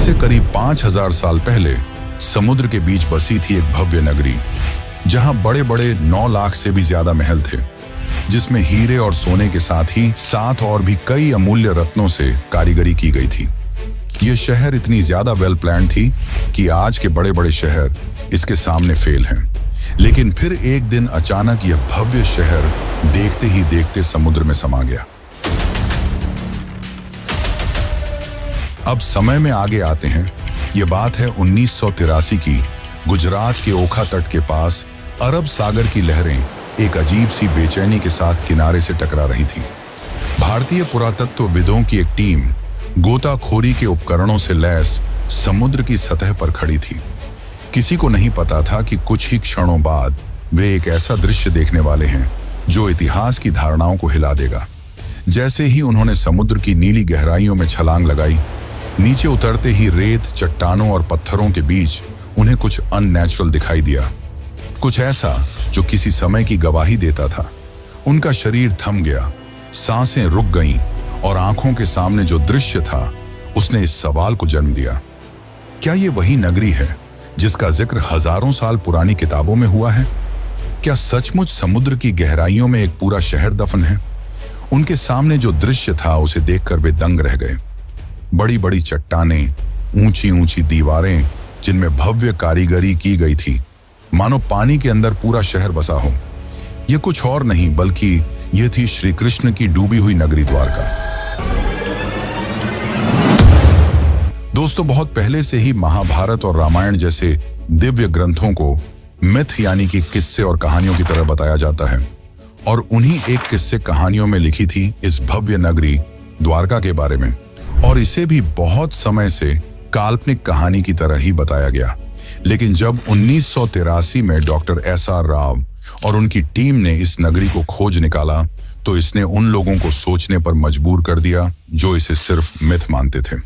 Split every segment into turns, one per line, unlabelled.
से करीब 5000 साल पहले समुद्र के बीच बसी थी एक भव्य नगरी, जहां बड़े बड़े 9 लाख से भी ज्यादा महल थे, जिसमें हीरे और सोने के साथ ही 7 और भी कई अमूल्य रत्नों से कारीगरी की गई थी। यह शहर इतनी ज्यादा वेल प्लान थी कि आज के बड़े बड़े शहर इसके सामने फेल हैं। लेकिन फिर एक दिन अचानक यह भव्य शहर देखते ही देखते समुद्र में समा गया। अब समय में आगे आते हैं। यह बात है 1983 की। गुजरात के ओखा तट के पास अरब सागर की लहरें एक अजीब सी बेचैनी के साथ किनारे से टकरा रही थी। भारतीय पुरातत्वविदों की एक टीम गोताखोरी के उपकरणों से लैस समुद्र की सतह पर खड़ी थी। किसी को नहीं पता था कि कुछ ही क्षणों बाद वे एक ऐसा दृश्य देखने वाले हैं जो इतिहास की धारणाओं को हिला देगा। जैसे ही उन्होंने समुद्र की नीली गहराइयों में छलांग लगाई, नीचे उतरते ही रेत, चट्टानों और पत्थरों के बीच उन्हें कुछ अननेचुरल दिखाई दिया, कुछ ऐसा जो किसी समय की गवाही देता था। उनका शरीर थम गया, सांसें रुक गईं और आंखों के सामने जो दृश्य था उसने इस सवाल को जन्म दिया, क्या ये वही नगरी है जिसका जिक्र हजारों साल पुरानी किताबों में हुआ है? क्या सचमुच समुद्र की गहराइयों में एक पूरा शहर दफन है? उनके सामने जो दृश्य था उसे देखकर वे दंग रह गए। बड़ी बड़ी चट्टानें, ऊंची ऊंची दीवारें जिनमें भव्य कारीगरी की गई थी, मानो पानी के अंदर पूरा शहर बसा हो। यह कुछ और नहीं बल्कि यह थी श्री कृष्ण की डूबी हुई नगरी द्वारका। दोस्तों, बहुत पहले से ही महाभारत और रामायण जैसे दिव्य ग्रंथों को मिथ यानी कि किस्से और कहानियों की तरह बताया जाता है, और उन्हीं एक किस्से कहानियों में लिखी थी इस भव्य नगरी द्वारका के बारे में, और इसे भी बहुत समय से काल्पनिक कहानी की तरह ही बताया गया। लेकिन जब 1983 में डॉक्टर SR राव और उनकी टीम ने इस नगरी को खोज निकाला, तो इसने उन लोगों को सोचने पर मजबूर कर दिया जो इसे सिर्फ मिथ मानते थे।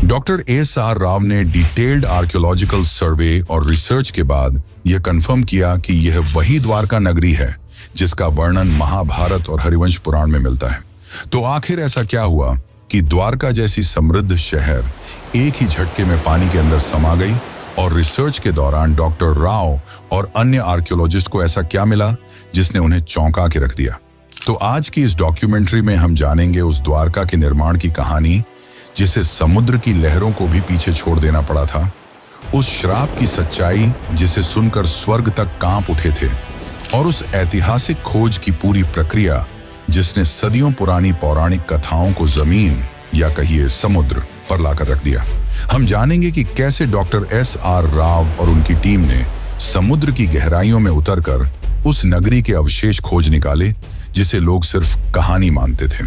डॉक्टर SR राव ने डिटेल्ड आर्कियोलॉजिकल सर्वे और रिसर्च के बाद यह कंफर्म किया कि यह वही द्वारका नगरी है जिसका वर्णन महाभारत और हरिवंश पुराण में मिलता है। तो आखिर ऐसा क्या हुआ कि द्वारका जैसी समृद्ध शहर एक ही झटके में पानी के अंदर समा गई, और रिसर्च के दौरान डॉक्टर राव और अन्य आर्कियोलॉजिस्ट को ऐसा क्या मिला जिसने उन्हें चौंका के रख दिया? तो आज की इस डॉक्यूमेंट्री में हम जानेंगे उस द्वारका के निर्माण की कहानी जिसे समुद्र की लहरों को भी पीछे छोड़ देना पड़ा था, उस श्राप की सच्चाई जिसे सुनकर स्वर्ग तक कांप उठे थे, और उस ऐतिहासिक खोज की पूरी प्रक्रिया जिसने सदियों पुरानी पौराणिक कथाओं को जमीन या कहिए समुद्र पर लाकर रख दिया। हम जानेंगे कि कैसे डॉक्टर SR राव और उनकी टीम ने समुद्र की गहराइयों में उतरकर उस नगरी के अवशेष खोज निकाले जिसे लोग सिर्फ कहानी मानते थे।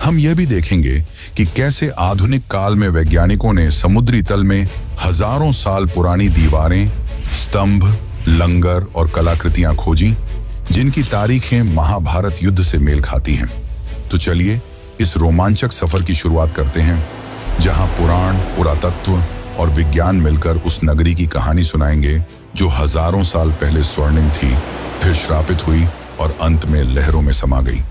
हम यह भी देखेंगे कि कैसे आधुनिक काल में वैज्ञानिकों ने समुद्री तल में हजारों साल पुरानी दीवारें, स्तंभ, लंगर और कलाकृतियां खोजी जिनकी तारीखें महाभारत युद्ध से मेल खाती हैं। तो चलिए इस रोमांचक सफर की शुरुआत करते हैं, जहां पुराण, पुरातत्व और विज्ञान मिलकर उस नगरी की कहानी सुनाएंगे जो हजारों साल पहले स्वर्णिम थी, फिर श्रापित हुई और अंत में लहरों में समा गई।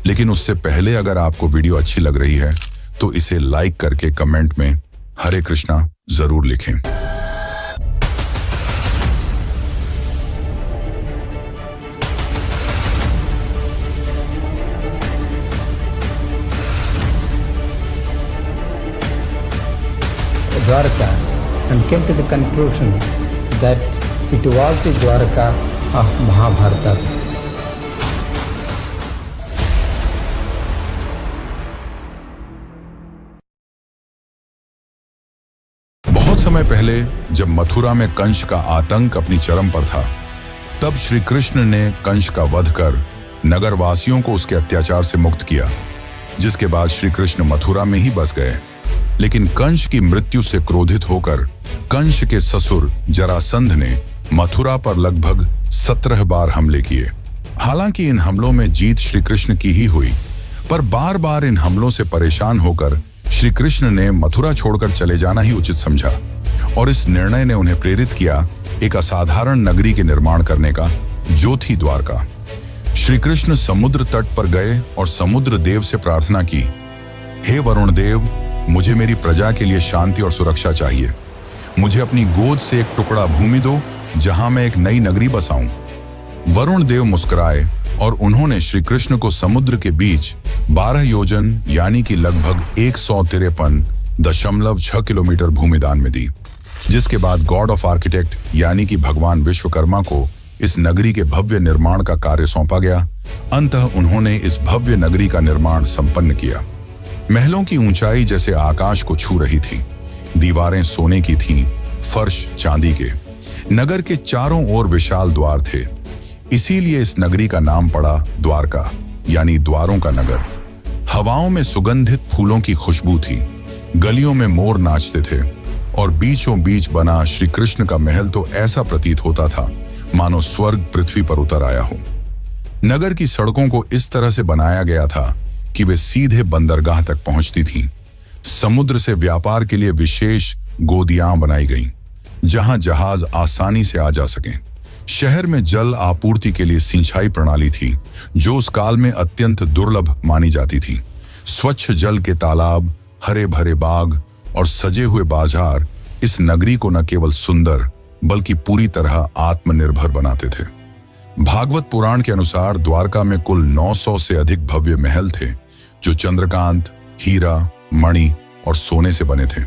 लेकिन उससे पहले अगर आपको वीडियो अच्छी लग रही है तो इसे लाइक करके कमेंट में हरे कृष्णा जरूर लिखें।
Dwarka and came to the conclusion that it was the Dwarka of Mahabharata.
बहुत समय पहले जब मथुरा में कंस का आतंक अपनी चरम पर था, तब श्री कृष्ण ने कंस का वध कर नगरवासियों को उसके अत्याचार से मुक्त किया, जिसके बाद श्री कृष्ण मथुरा में ही बस गए। लेकिन कंस की मृत्यु से क्रोधित होकर कंस के ससुर जरासंध ने मथुरा पर लगभग 17 बार हमले किए। हालांकि इन हमलों में जीत श्री कृष्ण की ही हुई, पर बार बार इन हमलों से परेशान होकर श्री कृष्ण ने मथुरा छोड़कर चले जाना ही उचित समझा, और इस निर्णय ने उन्हें प्रेरित किया एक असाधारण नगरी के निर्माण करने का, जो थी द्वारका। श्री कृष्ण समुद्र तट पर गए और समुद्र देव से प्रार्थना की, हे वरुण देव, मुझे मेरी प्रजा के लिए शांति और सुरक्षा चाहिए। मुझे अपनी गोद से एक टुकड़ा भूमि दो जहां मैं एक नई नगरी बसाऊं। वरुण देव मुस्कुराए और उन्होंने श्री कृष्ण को समुद्र के बीच 12 योजन यानी कि लगभग 153.6 किलोमीटर भूमि दान में दी, जिसके बाद गॉड ऑफ आर्किटेक्ट यानी कि भगवान विश्वकर्मा को इस नगरी के भव्य निर्माण का कार्य सौंपा गया। अंततः उन्होंने इस भव्य नगरी का निर्माण संपन्न किया। महलों की ऊंचाई जैसे आकाश को छू रही थी, दीवारें सोने की थीं, फर्श चांदी के। नगर के चारों ओर विशाल द्वार थे, इसीलिए इस नगरी का नाम पड़ा द्वारका यानी द्वारों का नगर। हवाओं में सुगंधित फूलों की खुशबू थी, गलियों में मोर नाचते थे और बीचों बीच बना श्री कृष्ण का महल तो ऐसा प्रतीत होता था मानो स्वर्ग पृथ्वी पर उतर आया हो। नगर की सड़कों को इस तरह से बनाया गया था कि वे सीधे बंदरगाह तक पहुंचती थीं। समुद्र से व्यापार के लिए विशेष गोदियां बनाई गईं, जहां जहाज आसानी से आ जा सकें। शहर में जल आपूर्ति के लिए सिंचाई प्रणाली थी, जो उस काल में अत्यंत दुर्लभ मानी जाती थी। स्वच्छ जल के तालाब, हरे भरे बाग और सजे हुए बाजार इस नगरी को न केवल सुंदर बल्कि पूरी तरह आत्मनिर्भर बनाते थे। भागवत पुराण के अनुसार द्वारका में कुल 900 से अधिक भव्य महल थे, जो चंद्रकांत, हीरा, मणि और सोने से बने थे।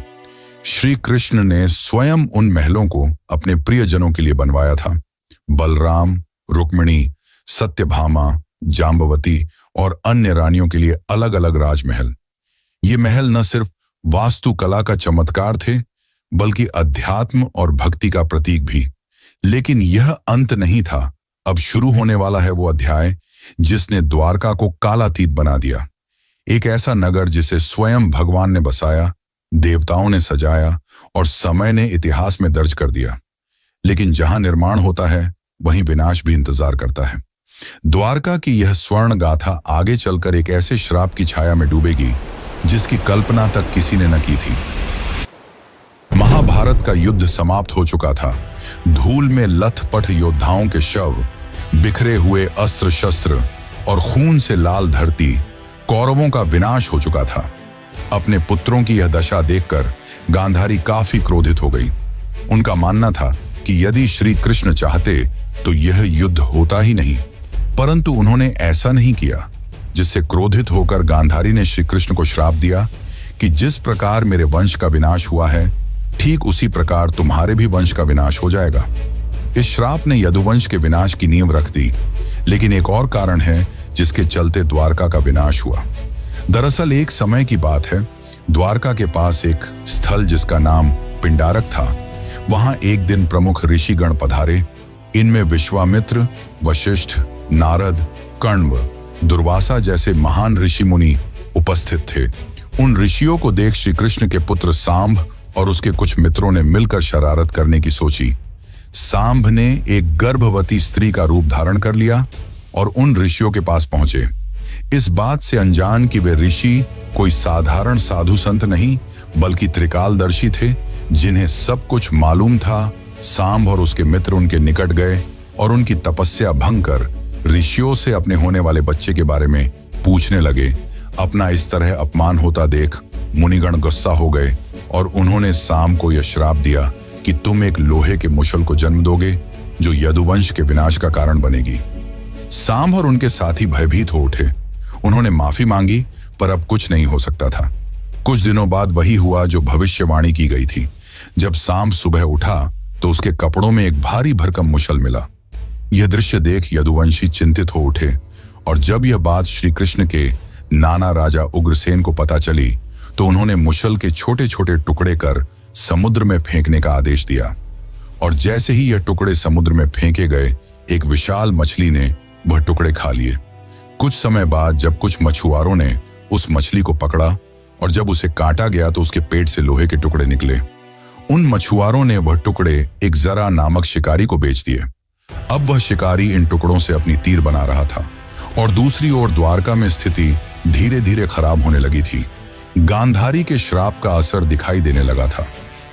श्री कृष्ण ने स्वयं उन महलों को अपने प्रियजनों के लिए बनवाया था। बलराम, रुक्मिणी, सत्यभामा, जाम्बवती और अन्य रानियों के लिए अलग अलग राजमहल। ये महल न सिर्फ वास्तुकला का चमत्कार थे, बल्कि अध्यात्म और भक्ति का प्रतीक भी। लेकिन यह अंत नहीं था। अब शुरू होने वाला है वो अध्याय जिसने द्वारका को कालातीत बना दिया। एक ऐसा नगर जिसे स्वयं भगवान ने बसाया, देवताओं ने सजाया और समय ने इतिहास में दर्ज कर दिया। लेकिन जहां निर्माण होता है, वहीं विनाश भी इंतजार करता है। द्वारका की यह स्वर्ण गाथा आगे चलकर एक ऐसे श्राप की छाया में डूबेगी जिसकी कल्पना तक किसी ने न की थी। महाभारत का युद्ध समाप्त हो चुका था। धूल में लथपथ योद्धाओं के शव, बिखरे हुए अस्त्र शस्त्र और खून से लाल धरती, कौरवों का विनाश हो चुका था। अपने पुत्रों की यह दशा देखकर गांधारी काफी क्रोधित हो गई। उनका मानना था कि यदि श्री कृष्ण चाहते तो यह युद्ध होता ही नहीं, परंतु उन्होंने ऐसा नहीं किया। जिससे क्रोधित होकर गांधारी ने श्री कृष्ण को श्राप दिया कि जिस प्रकार मेरे वंश का विनाश हुआ है, ठीक उसी प्रकार तुम्हारे भी वंश का विनाश हो जाएगा। इस श्राप ने यदुवंश के विनाश की नींव रख दी। लेकिन एक और कारण है जिसके चलते द्वारका का विनाश हुआ। दरअसल एक समय की बात है, द्वारका के पास एक स्थल जिसका नाम पिंडारक था, वहां एक दिन प्रमुख ऋषिगण पधारे। इनमें विश्वामित्र, वशिष्ठ, नारद, कण्व, दुर्वासा जैसे महान ऋषि मुनि उपस्थित थे। उन ऋषियों को देख श्री कृष्ण के पुत्र सांब और उसके कुछ मित्रों ने मिलकर शरारत करने की सोची। सांब ने एक गर्भवती स्त्री का रूप धारण कर लिया और उन ऋषियों के पास पहुंचे। इस बात से अनजान कि वे ऋषि कोई साधारण साधु संत नहीं, बल्कि त्रिकालदर्शी थे, जिन्हें सब कुछ मालूम था। सांब और उसके मित्र उनके निकट गए और उनकी तपस्या भंग कर ऋषियों से अपने होने वाले बच्चे के बारे में पूछने लगे। अपना इस तरह अपमान होता देख मुनिगण गुस्सा हो गए और उन्होंने सांब को यह श्राप दिया कि तुम एक लोहे के मुशल को जन्म दोगे जो यदुवंश के विनाश का कारण बनेगी। सांब और उनके साथी भयभीत हो उठे। उन्होंने माफी मांगी, पर अब कुछ नहीं हो सकता था। कुछ दिनों बाद वही हुआ जो भविष्यवाणी की गई थी। जब सांब सुबह उठा तो उसके कपड़ों में एक भारी भरकम मुशल मिला। यह दृश्य देख यदुवंशी चिंतित हो उठे और जब यह बात श्री कृष्ण के नाना राजा उग्रसेन को पता चली तो उन्होंने मुशल के छोटे छोटे टुकड़े कर समुद्र में फेंकने का आदेश दिया। और जैसे ही यह टुकड़े समुद्र में फेंके गए, एक विशाल मछली ने वह टुकड़े खा लिए। कुछ समय बाद जब कुछ मछुआरों ने उस मछली को पकड़ा और जब उसे काटा गया तो उसके पेट से लोहे के टुकड़े निकले। उन मछुआरों ने वह टुकड़े एक जरा नामक शिकारी को बेच दिए। अब वह शिकारी इन टुकड़ों से अपनी तीर बना रहा था और दूसरी ओर द्वारका में स्थिति धीरे धीरे खराब होने लगी थी। गांधारी के श्राप का असर दिखाई देने लगा था।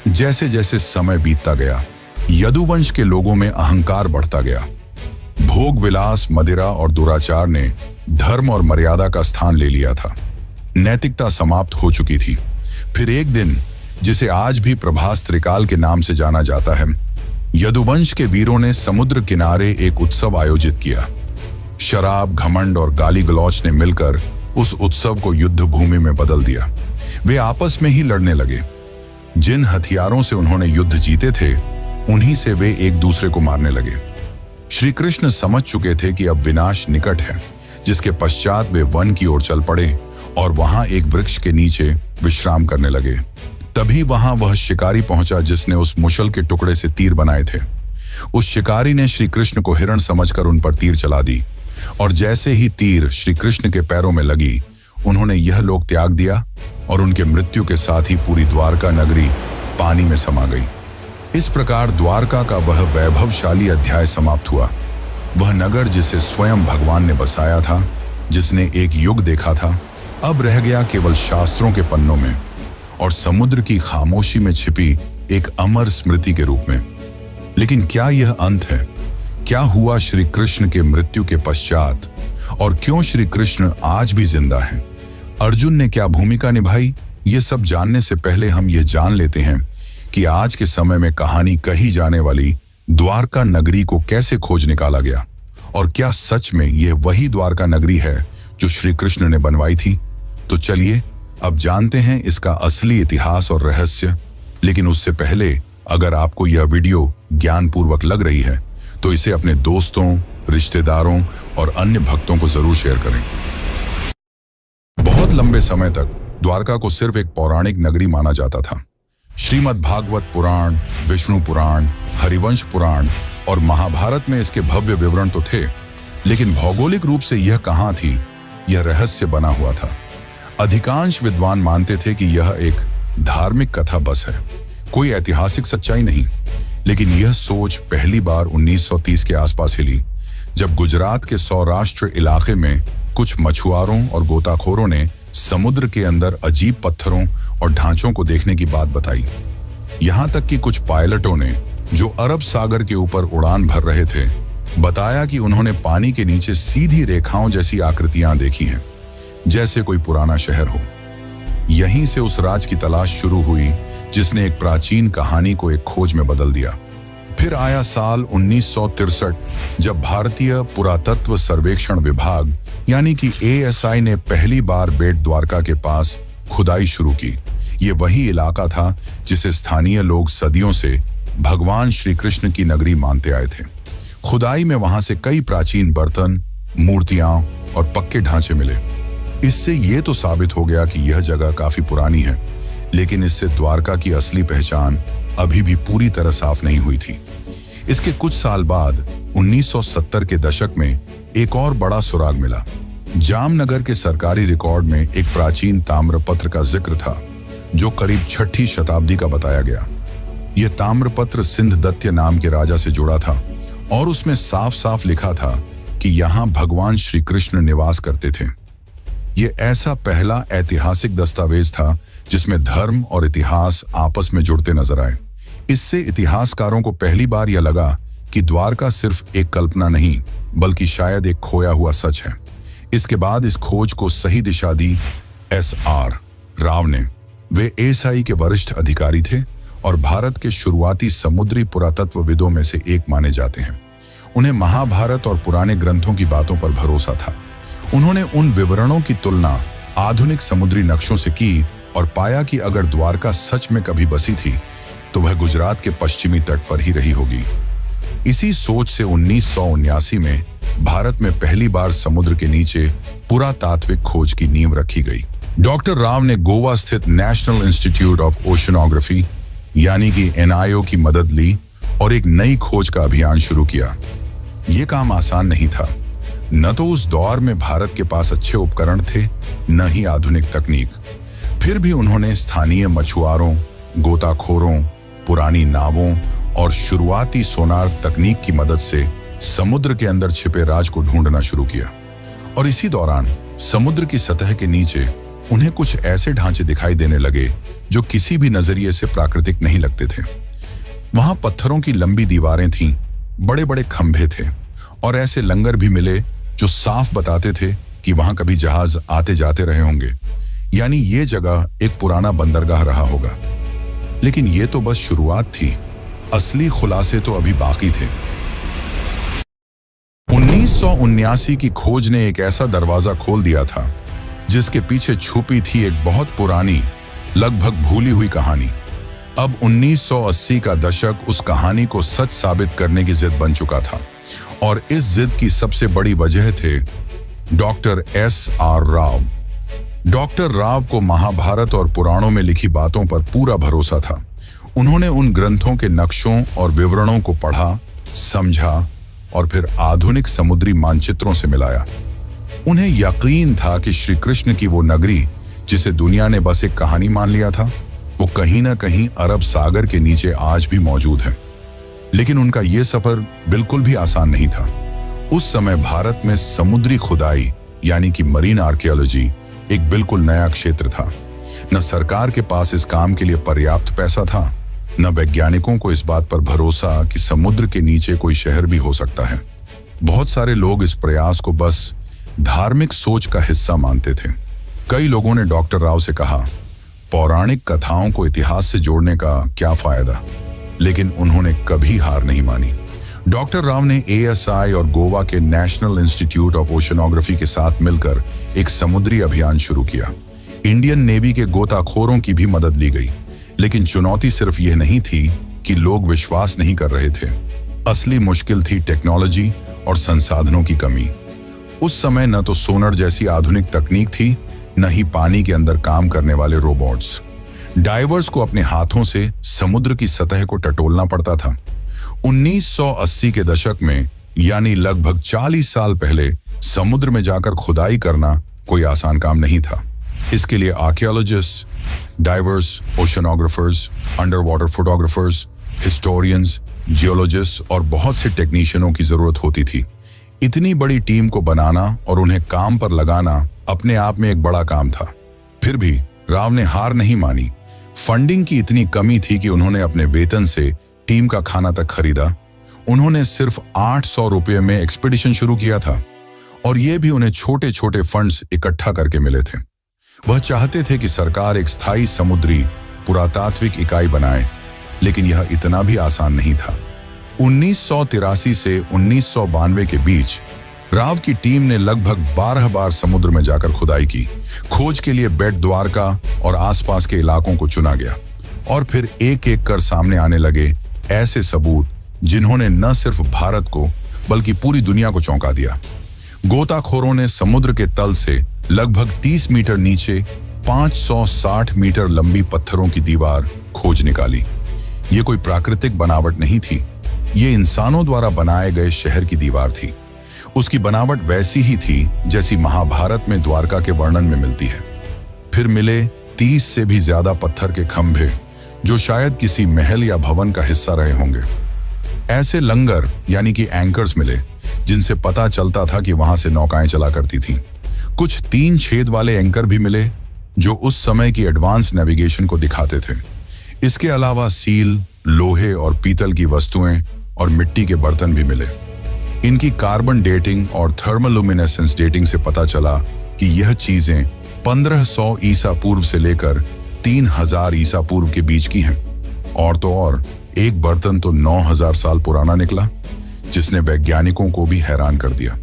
जैसे जैसे समय बीतता गया, यदुवंश के लोगों में अहंकार बढ़ता गया। भोग विलास, मदिरा और दुराचार ने धर्म और मर्यादा का स्थान ले लिया था। नैतिकता समाप्त हो चुकी थी। फिर एक दिन, जिसे आज भी प्रभास त्रिकाल के नाम से जाना जाता है, यदुवंश के वीरों ने समुद्र किनारे एक उत्सव आयोजित किया। शराब, घमंड और गाली गलौच ने मिलकर उस उत्सव को युद्ध भूमि में बदल दिया। वे आपस में ही लड़ने लगे। जिन हथियारों से उन्होंने युद्ध जीते थे, उन्हीं से वे एक दूसरे को मारने लगे। श्री कृष्ण समझ चुके थे कि अब विनाश निकट है, जिसके पश्चात वे वन की ओर चल पड़े और वहां एक वृक्ष के नीचे विश्राम करने लगे। तभी वहां वह शिकारी पहुंचा जिसने उस मुशल के टुकड़े से तीर बनाए थे। उस शिकारी ने श्री कृष्ण को हिरण समझकर उन पर तीर चला दी, और जैसे ही तीर श्री कृष्ण के पैरों में लगी, उन्होंने यह लोक त्याग दिया और उनके मृत्यु के साथ ही पूरी द्वारका नगरी पानी में समा गई। इस प्रकार द्वारका का वह वैभवशाली अध्याय समाप्त हुआ। वह नगर जिसे स्वयं भगवान ने बसाया था, जिसने एक युग देखा था, अब रह गया केवल शास्त्रों के पन्नों में और समुद्र की खामोशी में छिपी एक अमर स्मृति के रूप में। लेकिन क्या यह अंत है? क्या हुआ श्री कृष्ण के मृत्यु के पश्चात, और क्यों श्री कृष्ण आज भी जिंदा हैं? अर्जुन ने क्या भूमिका निभाई? ये सब जानने से पहले हम यह जान लेते हैं कि आज के समय में कहानी कही जाने वाली द्वारका नगरी को कैसे खोज निकाला गया, और क्या सच में यह वही द्वारका नगरी है जो श्री कृष्ण ने बनवाई थी? तो चलिए अब जानते हैं इसका असली इतिहास और रहस्य। लेकिन उससे पहले, अगर आपको यह वीडियो ज्ञानपूर्वक लग रही है तो इसे अपने दोस्तों, रिश्तेदारों और अन्य भक्तों को जरूर शेयर करें। बहुत लंबे समय तक द्वारका को सिर्फ एक पौराणिक नगरी माना जाता था। श्रीमद् भागवत पुराण, विष्णु पुराण, हरिवंश पुराण और महाभारत में इसके भव्य विवरण तो थे, लेकिन भौगोलिक रूप से यह कहां थी, यह रहस्य बना हुआ था। अधिकांश विद्वान मानते थे कि यह एक धार्मिक कथा बस है, कोई ऐतिहासिक सच्चाई नहीं। लेकिन यह सोच पहली बार 1930 के आसपास हिली, जब गुजरात के सौराष्ट्र इलाके में कुछ मछुआरों और गोताखोरों ने समुद्र के अंदर अजीब पत्थरों और ढांचों को देखने की बात बताई। यहां तक कि कुछ पायलटों ने, जो अरब सागर के ऊपर उड़ान भर रहे थे, बताया कि उन्होंने पानी के नीचे सीधी रेखाओं जैसी आकृतियां देखी हैं, जैसे कोई पुराना शहर हो। यहीं से उस राज की तलाश शुरू हुई जिसने एक प्राचीन कहानी को एक खोज में बदल दिया। फिर आया साल 1963, जब भारतीय पुरातत्व सर्वेक्षण विभाग यानी कि ASI ने पहली बार बेट द्वारका के पास खुदाई शुरू की। ये वही इलाका था जिसे स्थानीय लोग सदियों से भगवान श्री कृष्ण की नगरी मानते आए थे। खुदाई में वहां से कई प्राचीन बर्तन, मूर्तियां और पक्के ढांचे मिले। इससे ये तो साबित हो गया कि यह जगह काफी पुरानी है, लेकिन इससे द्वारका की असली पहचान अभी भी पूरी तरह साफ नहीं हुई थी। इसके कुछ साल बाद 1970 के दशक में एक और बड़ा सुराग मिला। जामनगर के सरकारी रिकॉर्ड में एक प्राचीन ताम्रपत्र का जिक्र था, जो करीब 6ठी शताब्दी का बताया गया। यह ताम्रपत्र सिंधदत्य नाम के राजा से जुड़ा था और उसमें साफ साफ लिखा था कि यहाँ भगवान श्री कृष्ण निवास करते थे। यह ऐसा पहला ऐतिहासिक दस्तावेज था जिसमें धर्म और इतिहास आपस में जुड़ते नजर आए। इससे इतिहासकारों को पहली बार यह लगा कि द्वारका सिर्फ एक कल्पना नहीं, बल्कि शायद एक खोया हुआ सच है। इसके बाद इस खोज को सही दिशा दी SR राव ने। वे ASI के वरिष्ठ अधिकारी थे और भारत के शुरुआती समुद्री पुरातत्वविदों में से एक माने जाते हैं। उन्हें महाभारत और पुराने ग्रंथों की बातों पर भरोसा था। उन्होंने उन विवरणों की तुलना आधुनिक समुद्री नक्शों से की और पाया कि अगर द्वारका सच में कभी बसी थी तो वह गुजरात के पश्चिमी तट पर ही रही होगी। इसी सोच से 1979 में भारत में पहली बार समुद्र के नीचे पुरातात्विक खोज की नींव रखी गई। डॉक्टर राव ने गोवा स्थित नेशनल इंस्टीट्यूट ऑफ ओशनोग्राफी यानी कि NIO की मदद ली और एक नई खोज का अभियान शुरू किया। यह काम आसान नहीं था। न तो उस दौर में भारत के पास अच्छे उपकरण थे, न ही आधुनिक तकनीक। फिर भी उन्होंने स्थानीय मछुआरों, गोताखोरों, पुरानी नावों और शुरुआती सोनार तकनीक की मदद से समुद्र के अंदर छिपे राज को ढूंढना शुरू किया। और इसी दौरान समुद्र की सतह के नीचे उन्हें कुछ ऐसे ढांचे दिखाई देने लगे जो किसी भी नजरिए से प्राकृतिक नहीं लगते थे। वहां पत्थरों की लंबी दीवारें थीं, बड़े बड़े खंभे थे और ऐसे लंगर भी मिले जो साफ बताते थे कि वहां कभी जहाज आते जाते रहे होंगे। यानी ये जगह एक पुराना बंदरगाह रहा होगा। लेकिन ये तो बस शुरुआत थी, असली खुलासे तो अभी बाकी थे। 1979 की खोज ने एक ऐसा दरवाजा खोल दिया था जिसके पीछे छुपी थी एक बहुत पुरानी, लगभग भूली हुई कहानी। अब 1980 का दशक उस कहानी को सच साबित करने की जिद बन चुका था, और इस जिद की सबसे बड़ी वजह थे doctor S.R. Rao. Doctor Rao को महाभारत और पुराणों में लिखी बातों पर पूरा भरोसा था। उन्होंने उन ग्रंथों के नक्शों और विवरणों को पढ़ा, समझा और फिर आधुनिक समुद्री मानचित्रों से मिलाया। उन्हें यकीन था कि श्री कृष्ण की वो नगरी, जिसे दुनिया ने बस एक कहानी मान लिया था, वो कहीं ना कहीं अरब सागर के नीचे आज भी मौजूद है। लेकिन उनका ये सफर बिल्कुल भी आसान नहीं था। उस समय भारत में समुद्री खुदाई यानी कि मरीन आर्कियोलॉजी एक बिल्कुल नया क्षेत्र था। न सरकार के पास इस काम के लिए पर्याप्त पैसा था, न वैज्ञानिकों को इस बात पर भरोसा कि समुद्र के नीचे कोई शहर भी हो सकता है। बहुत सारे लोग इस प्रयास को बस धार्मिक सोच का हिस्सा मानते थे। कई लोगों ने डॉक्टर राव से कहा, पौराणिक कथाओं को इतिहास से जोड़ने का क्या फायदा, लेकिन उन्होंने कभी हार नहीं मानी। डॉक्टर राव ने ASI और गोवा के नेशनल इंस्टीट्यूट ऑफ ओशनोग्राफी के साथ मिलकर एक समुद्री अभियान शुरू किया। इंडियन नेवी के गोताखोरों की भी मदद ली गई, लेकिन चुनौती सिर्फ यह नहीं थी कि लोग विश्वास नहीं कर रहे थे। असली मुश्किल थी टेक्नोलॉजी और संसाधनों की कमी। उस समय न तो सोनर जैसी आधुनिक तकनीक थी, न ही पानी के अंदर काम करने वाले रोबोट्स। डाइवर्स को अपने हाथों से समुद्र की सतह को टटोलना पड़ता था। 1980 के दशक में, यानी लगभग 40 साल पहले, समुद्र में जाकर खुदाई करना कोई आसान काम नहीं था। इसके लिए archaeologist, divers, oceanographers, under water photographers, historians, geologist और बहुत से टेक्नीशियनों की जरूरत होती थी। इतनी बड़ी टीम को बनाना और उन्हें काम पर लगाना अपने आप में एक बड़ा काम था। फिर भी राव ने हार नहीं मानी। फंडिंग की इतनी कमी थी कि उन्होंने अपने वेतन से टीम का खाना तक खरीदा। उन्होंने सिर्फ 800 रुपये में एक्सपीडिशन शुरू किया था, और ये भी उन्हें छोटे छोटे फंड्स इकट्ठा करके मिले थे। वह चाहते थे कि सरकार एक स्थायी समुद्री पुरातात्विक इकाई बनाए, लेकिन यह इतना भी आसान नहीं था। 1983 से 1992 के बीच राव की टीम ने लगभग 12 बार समुद्र में जाकर खुदाई की। खोज के लिए बेट द्वारका और आसपास के इलाकों को चुना गया, और फिर एक एक कर सामने आने लगे ऐसे सबूत जिन्होंने न सिर्फ भारत को बल्कि पूरी दुनिया को चौंका दिया। गोताखोरों ने समुद्र के तल से लगभग 30 मीटर नीचे 560 मीटर लंबी पत्थरों की दीवार खोज निकाली। ये कोई प्राकृतिक बनावट नहीं थी, ये इंसानों द्वारा बनाए गए शहर की दीवार थी। उसकी बनावट वैसी ही थी जैसी महाभारत में द्वारका के वर्णन में मिलती है। फिर मिले 30 से भी ज्यादा पत्थर के खंभे, जो शायद किसी महल या भवन का हिस्सा रहे होंगे। ऐसे लंगर यानी कि एंकर्स मिले, जिनसे पता चलता था कि वहां से नौकाएं चला करती थीं। कुछ 3 छेद वाले एंकर भी मिले, जो उस समय की एडवांस नेविगेशन को दिखाते थे। इसके अलावा सील, लोहे और पीतल की वस्तुएं और मिट्टी के बर्तन भी मिले। इनकी कार्बन डेटिंग और थर्मोलुमिनेसेंस डेटिंग से पता चला कि यह चीजें 1500 ईसा पूर्व से लेकर 3000 ईसा पूर्व के बीच की हैं। और तो और एक बर्तन तो 9000 साल पुराना निकला, जिसने वैज्ञानिकों को भी हैरान कर दिया।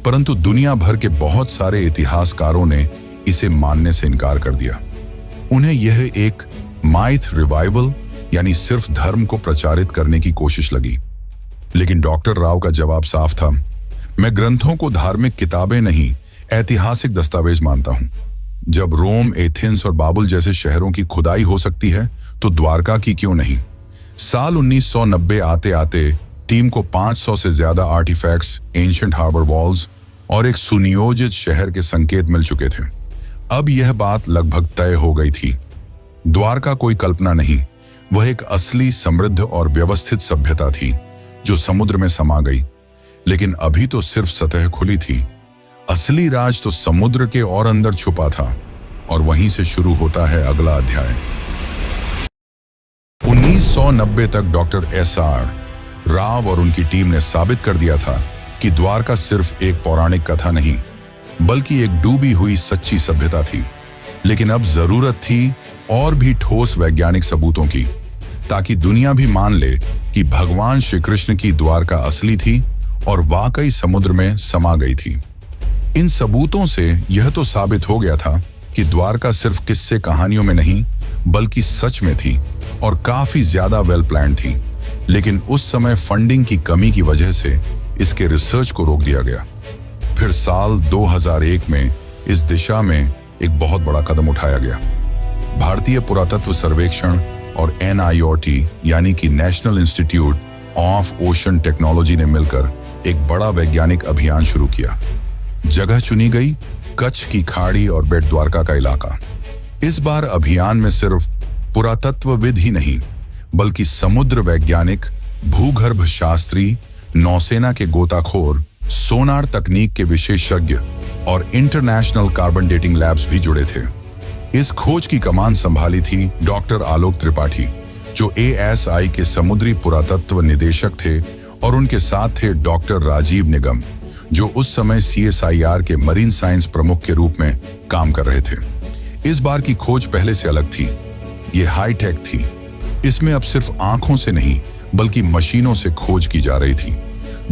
परंतु दुनिया भर के बहुत सारे इतिहासकारों ने इसे मानने से इनकार कर दिया। उन्हें यह एक माइथ रिवाइवल यानी सिर्फ धर्म को प्रचारित करने की कोशिश लगी। लेकिन डॉक्टर राव का जवाब साफ था, मैं ग्रंथों को धार्मिक किताबें नहीं, ऐतिहासिक दस्तावेज मानता हूं। जब रोम, एथेंस और बाबुल जैसे शहरों की खुदाई हो सकती है, तो द्वारका की क्यों नहीं? साल 1990 आते आते टीम को 500 से ज्यादा आर्टिफैक्ट्स, एंशिएंट हार्बर वॉल्स और एक सुनियोजित शहर के संकेत मिल चुके थे। अब यह बात लगभग तय हो गई थी। द्वारका कोई कल्पना नहीं, वह एक असली, समृद्ध और व्यवस्थित सभ्यता थी जो समुद्र में समा गई। लेकिन अभी तो सिर्फ सतह खुली थी। असली राज तो समुद्र के और अंदर छुपा था, और वहीं से शुरू होता है अगला अध्याय। 1990 तक डॉक्टर S.R. राव और उनकी टीम ने साबित कर दिया था कि द्वारका सिर्फ एक पौराणिक कथा नहीं, बल्कि एक डूबी हुई सच्ची सभ्यता थी। लेकिन अब जरूरत थी और भी ठोस वैज्ञानिक सबूतों की, ताकि दुनिया भी मान ले कि भगवान श्री कृष्ण की द्वारका असली थी और वाकई समुद्र में समा गई थी। इन सबूतों से यह तो साबित हो गया था कि द्वारका सिर्फ किस्से कहानियों में नहीं बल्कि सच में थी और काफी ज्यादा वेल प्लान थी। लेकिन उस समय फंडिंग की कमी की वजह से इसके रिसर्च को रोक दिया गया। फिर साल 2001 में इस दिशा में एक बहुत बड़ा कदम उठाया गया। भारतीय पुरातत्व सर्वेक्षण और NIOT यानी कि national institute of ocean technology ने मिलकर एक बड़ा वैज्ञानिक अभियान शुरू किया। जगह चुनी गई कच्छ की खाड़ी और बेट द्वारका का इलाका। इस बार अभियान में सिर्फ पुरातत्वविद ही नहीं बल्कि समुद्र वैज्ञानिक, भूगर्भ शास्त्री, नौसेना के गोताखोर, सोनार तकनीक के विशेषज्ञ और इंटरनेशनल कार्बन डेटिंग लैब्स भी जुड़े थे। इस खोज की कमान संभाली थी डॉक्टर आलोक त्रिपाठी, जो ASI के समुद्री पुरातत्व निदेशक थे, और उनके साथ थे डॉक्टर राजीव निगम, जो उस समय CSIR के मरीन साइंस प्रमुख के रूप में काम कर रहे थे। इस बार की खोज पहले से अलग थी। ये हाईटेक थी। इसमें अब सिर्फ आंखों से नहीं बल्कि मशीनों से खोज की जा रही थी।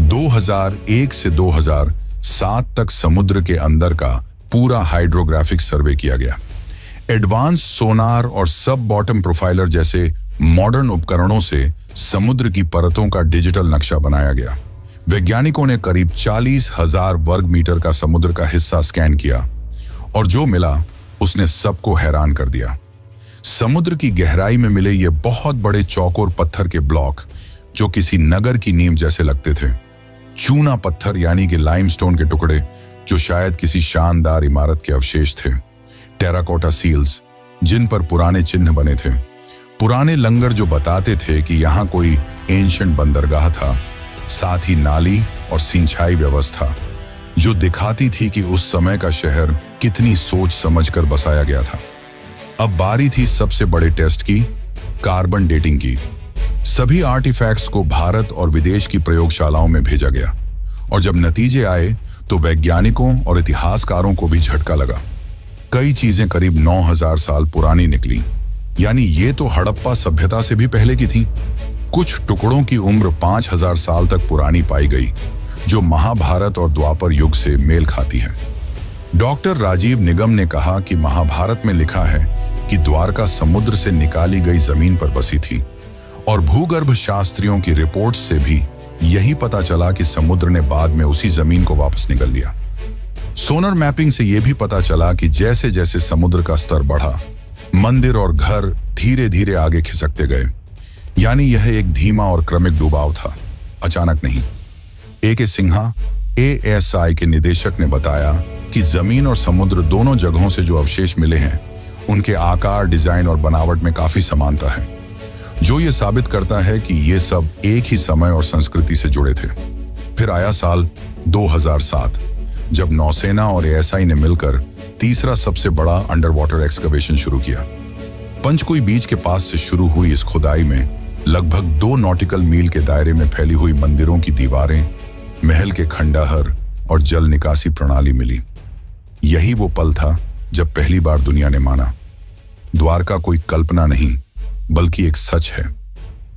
2001 से 2007 तक समुद्र के अंदर का पूरा हाइड्रोग्राफिक सर्वे किया गया। एडवांस सोनार और सब बॉटम प्रोफाइलर जैसे मॉडर्न उपकरणों से समुद्र की परतों का डिजिटल नक्शा बनाया गया। वैज्ञानिकों ने करीब 40,000 वर्ग मीटर का समुद्र का हिस्सा स्कैन किया और जो मिला उसने सबको हैरान कर दिया। समुद्र की गहराई में मिले ये बहुत बड़े चौकोर पत्थर के ब्लॉक, जो किसी नगर की नींव जैसे लगते थे। चूना पत्थर यानी कि लाइमस्टोन के टुकड़े, जो शायद किसी शानदार इमारत के अवशेष थे। टेराकोटा सील्स, जिन पर पुराने चिन्ह बने थे। पुराने लंगर जो बताते थे कि यहाँ कोई एंशिएंट बंदरगाह था। साथ ही नाली और सिंचाई व्यवस्था, जो दिखाती थी कि उस समय का शहर कितनी सोच समझकर बसाया गया था। अब बारी थी सबसे बड़े टेस्ट की, कार्बन डेटिंग की। सभी आर्टिफैक्ट्स को भारत और विदेश की प्रयोगशालाओं में भेजा गया और जब नतीजे आए तो वैज्ञानिकों और इतिहासकारों को भी झटका लगा। कई चीजें करीब 9,000 साल पुरानी निकली, यानी ये तो हड़प्पा सभ्यता से भी पहले की थी। कुछ टुकड़ों की उम्र 5,000 साल तक पुरानी पाई गई, जो महाभारत और द्वापर युग से मेल खाती है। डॉक्टर राजीव निगम ने कहा कि महाभारत में लिखा है कि द्वारका समुद्र से निकाली गई जमीन पर बसी थी और भूगर्भ शास्त्रियों की रिपोर्ट से भी यही पता चला कि समुद्र ने बाद में उसी जमीन को वापस निगल लिया। सोनर मैपिंग से यह भी पता चला कि जैसे जैसे समुद्र का स्तर बढ़ा, मंदिर और घर धीरे धीरे आगे खिसकते गए। यानी यह एक धीमा और क्रमिक डुबाव था, अचानक नहीं। AK सिन्हा, ASI के निदेशक ने बताया कि जमीन और समुद्र दोनों जगहों से जो अवशेष मिले हैं, उनके आकार, डिजाइन और बनावट में काफी समानता है, जो ये साबित करता है कि ये सब एक ही समय और संस्कृति से जुड़े थे। फिर आया साल 2007, जब नौसेना और ASI ने मिलकर तीसरा सबसे बड़ा अंडर वाटर एक्सकवेशन शुरू किया। पंचकुई बीच के पास से शुरू हुई इस खुदाई में लगभग 2 नॉटिकल मील के दायरे में फैली हुई मंदिरों की दीवारें, महल के खंडहर और जल निकासी प्रणाली मिली। यही वो पल था जब पहली बार दुनिया ने माना, द्वारका कोई कल्पना नहीं बल्कि एक सच है,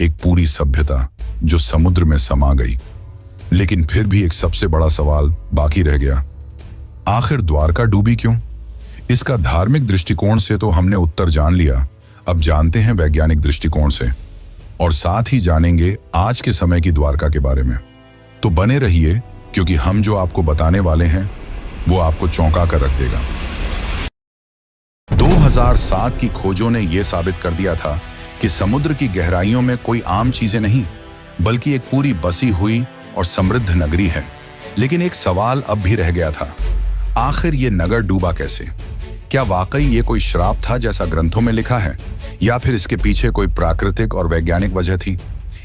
एक पूरी सभ्यता जो समुद्र में समा गई। लेकिन फिर भी एक सबसे बड़ा सवाल बाकी रह गया, आखिर द्वारका डूबी क्यों? इसका धार्मिक दृष्टिकोण से तो हमने उत्तर जान लिया, अब जानते हैं वैज्ञानिक दृष्टिकोण से, और साथ ही जानेंगे आज के समय की द्वारका के बारे में। तो बने रहिए, क्योंकि हम जो आपको बताने वाले हैं वो आपको चौंका कर रख देगा। 2007 की खोजों ने यह साबित कर दिया था कि समुद्र की गहराइयों में कोई आम चीजें नहीं बल्कि एक पूरी बसी हुई और समृद्ध नगरी है। लेकिन एक सवाल अब भी रह गया था, आखिर ये नगर डूबा कैसे? क्या वाकई ये कोई श्राप था जैसा ग्रंथों में लिखा है, या फिर इसके पीछे कोई प्राकृतिक और वैज्ञानिक वजह थी?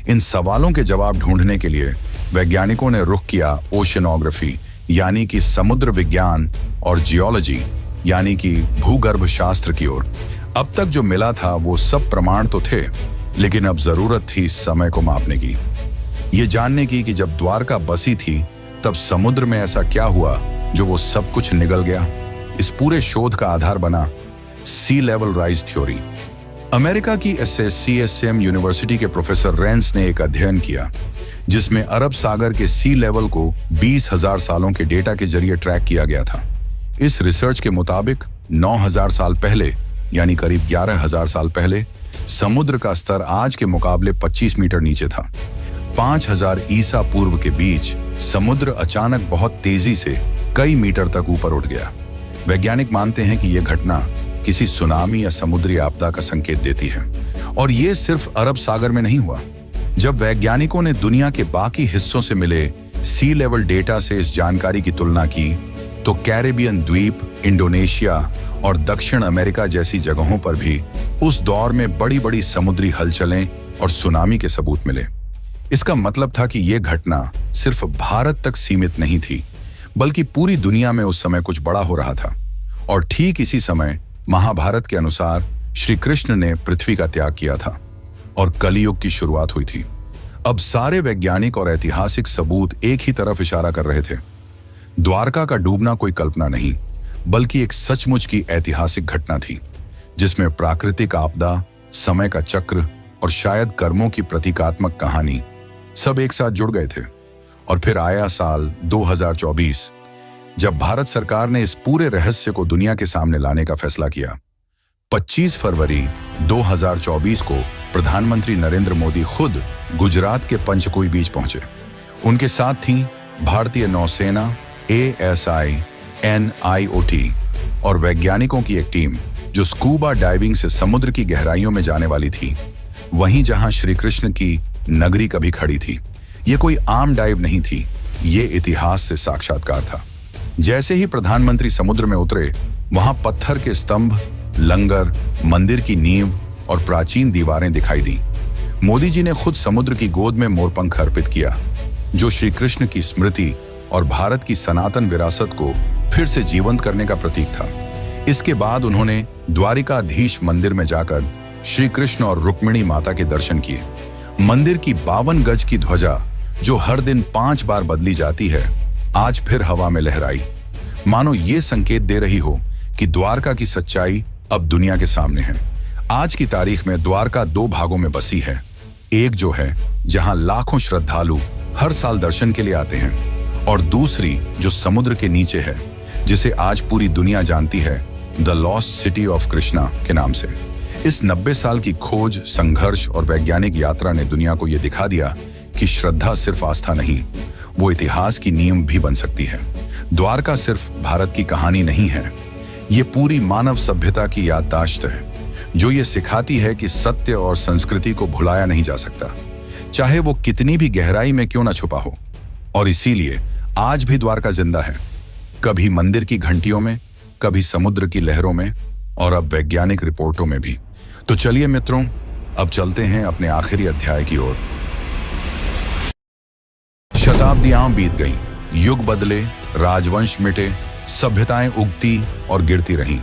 इन सवालों के जवाब ढूंढने के लिए वैज्ञानिकों ने रुख किया ओशनोग्राफी यानी कि समुद्र विज्ञान और जियोलॉजी यानी कि भूगर्भ शास्त्र की ओर। अब तक जो मिला था वो सब प्रमाण तो थे, लेकिन अब जरूरत थी समय को मापने की, ये जानने की कि जब द्वारका बसी थी तब समुद्र में ऐसा क्या हुआ जो वो सब कुछ निगल गया। इस पूरे शोध का आधार बना सी लेवल राइज थ्योरी। अमेरिका की SSCSM यूनिवर्सिटी के प्रोफेसर रेंस ने एक अध्ययन किया जिसमें अरब सागर के सी लेवल को 20,000 सालों के डेटा के जरिए ट्रैक किया गया था। इस रिसर्च के मुताबिक 9,000 साल पहले यानी करीब 11,000 साल पहले समुद्र का स्तर आज के मुकाबले 25 मीटर नीचे था। 5,000 ईसा पूर्व के बीच समुद्र अचानक बहुत तेजी से कई मीटर तक ऊपर उठ गया। वैज्ञानिक मानते हैं कि यह घटना किसी सुनामी या समुद्री आपदा का संकेत देती है। और यह सिर्फ अरब सागर में नहीं हुआ। जब वैज्ञानिकों ने दुनिया के बाकी हिस्सों से मिले सी लेवल डेटा से इस जानकारी की तुलना की तो कैरेबियन द्वीप, इंडोनेशिया और दक्षिण अमेरिका जैसी जगहों पर भी उस दौर में बड़ी बड़ी समुद्री हलचलें और सुनामी के सबूत मिले। इसका मतलब था कि यह घटना सिर्फ भारत तक सीमित नहीं थी, बल्कि पूरी दुनिया में उस समय कुछ बड़ा हो रहा था। और ठीक इसी समय महाभारत के अनुसार श्री कृष्ण ने पृथ्वी का त्याग किया था और कलियुग की शुरुआत हुई थी। अब सारे वैज्ञानिक और ऐतिहासिक सबूत एक ही तरफ इशारा कर रहे थे। द्वारका का डूबना कोई कल्पना नहीं, बल्कि एक सचमुच की ऐतिहासिक घटना थी जिसमें प्राकृतिक आपदा, समय का चक्र और शायद कर्मों की प्रतीकात्मक कहानी सब एक साथ जुड़ गए थे। और फिर आया साल 2024, जब भारत सरकार ने इस पूरे रहस्य को दुनिया के सामने लाने का फैसला किया। 25 फरवरी 2024 को प्रधानमंत्री नरेंद्र मोदी खुद गुजरात के पंचकुई बीच पहुंचे। उनके साथ थी भारतीय नौसेना, ASI, NIOT और वैज्ञानिकों की एक टीम जो स्कूबा डाइविंग से समुद्र की गहराइयों में जाने वाली थी, वहीं जहां श्री कृष्ण की नगरी कभी खड़ी थी। ये कोई आम डाइव नहीं थी, ये इतिहास से साक्षात्कार था। जैसे ही प्रधानमंत्री समुद्र में उतरे, वहां पत्थर के स्तंभ, लंगर, मंदिर की नींव और प्राचीन दीवारें दिखाई दी। मोदी जी ने खुद समुद्र की गोद में मोरपंख अर्पित किया, जो श्री कृष्ण की स्मृति और भारत की सनातन विरासत को फिर से जीवंत करने का प्रतीक था। इसके बाद उन्होंने द्वारिकाधीश मंदिर में जाकर श्री कृष्ण और रुक्मिणी माता के दर्शन किए। मंदिर की 52 गज की ध्वजा, जो हर दिन 5 बार बदली जाती है, आज फिर हवा में लहराई, मानो ये संकेत दे रही हो कि द्वारका की सच्चाई अब दुनिया के सामने है। आज की तारीख में द्वारका 2 भागों में बसी है। एक जो है जहां लाखों श्रद्धालु हर साल दर्शन के लिए आते हैं, और दूसरी जो समुद्र के नीचे है, जिसे आज पूरी दुनिया जानती है the lost city of Krishna के नाम से। इस 90 साल की खोज, संघर्ष और वैज्ञानिक यात्रा ने दुनिया को यह दिखा दिया कि श्रद्धा सिर्फ आस्था नहीं, वो इतिहास की नींव भी बन सकती है। द्वारका सिर्फ भारत की कहानी नहीं है, ये पूरी मानव सभ्यता की याददाश्त है, जो ये सिखाती है कि सत्य और संस्कृति को भुलाया नहीं जा सकता, चाहे वो कितनी भी गहराई में क्यों ना छुपा हो। और इसीलिए आज भी द्वारका जिंदा है, कभी मंदिर की घंटियों में, कभी समुद्र की लहरों में, और अब वैज्ञानिक रिपोर्टों में भी। तो चलिए मित्रों, अब चलते हैं अपने आखिरी अध्याय की ओर। शताब्दियां बीत गईं, युग बदले, राजवंश मिटे, सभ्यताएं उगती और गिरती रहीं,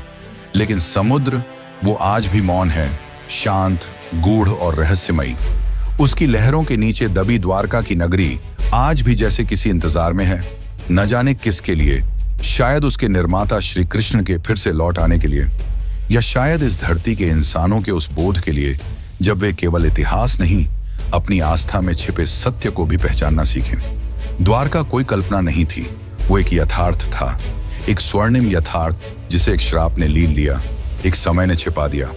लेकिन समुद्र वो आज भी मौन है, शांत, गूढ़ और रहस्यमयी। उसकी लहरों के नीचे दबी द्वारका की नगरी आज भी जैसे किसी इंतजार में है, न जाने किसके लिए। शायद उसके निर्माता श्री कृष्ण के फिर से लौट आने के लिए, या शायद इस धरती के इंसानों के उस बोध के लिए जब वे केवल इतिहास नहीं, अपनी आस्था में छिपे सत्य को भी पहचानना सीखें। द्वारका कोई कल्पना नहीं थी, वो एक यथार्थ था, एक स्वर्णिम यथार्थ जिसे एक श्राप ने लील लिया, एक समय ने छिपा दिया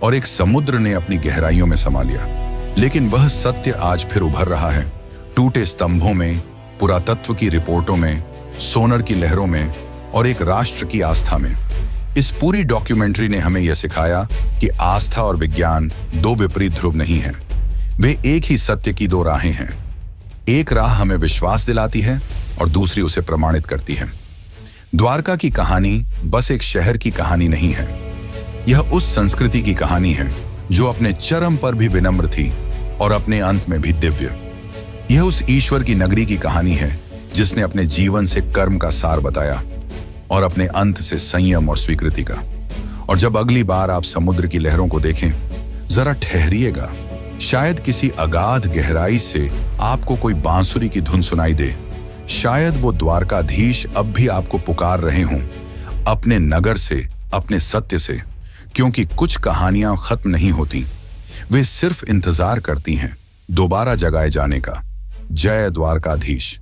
और एक समुद्र ने अपनी गहराइयों में समा लिया। लेकिन वह सत्य आज फिर उभर रहा है, टूटे स्तंभों में, पुरातत्व की रिपोर्टों में, सोनर की लहरों में और एक राष्ट्र की आस्था में। इस पूरी डॉक्यूमेंट्री ने हमें यह सिखाया कि आस्था और विज्ञान 2 विपरीत ध्रुव नहीं हैं, वे एक ही सत्य की 2 राहें हैं। एक राह हमें विश्वास दिलाती है और दूसरी उसे प्रमाणित करती है। द्वारका की कहानी बस एक शहर की कहानी नहीं है, यह उस संस्कृति की कहानी है जो अपने चरम पर भी विनम्र थी और अपने अंत में भी दिव्य। यह उस ईश्वर की नगरी की कहानी है जिसने अपने जीवन से कर्म का सार बताया और अपने अंत से संयम और स्वीकृति का। और जब अगली बार आप समुद्र की लहरों को देखें, जरा ठहरिएगा, शायद किसी अगाध गहराई से आपको कोई बांसुरी की धुन सुनाई दे। शायद वो द्वारकाधीश अब भी आपको पुकार रहे हों, अपने नगर से, अपने सत्य से, क्योंकि कुछ कहानियां खत्म नहीं होती, वे सिर्फ इंतजार करती हैं दोबारा जगाए जाने का। जय द्वारकाधीश।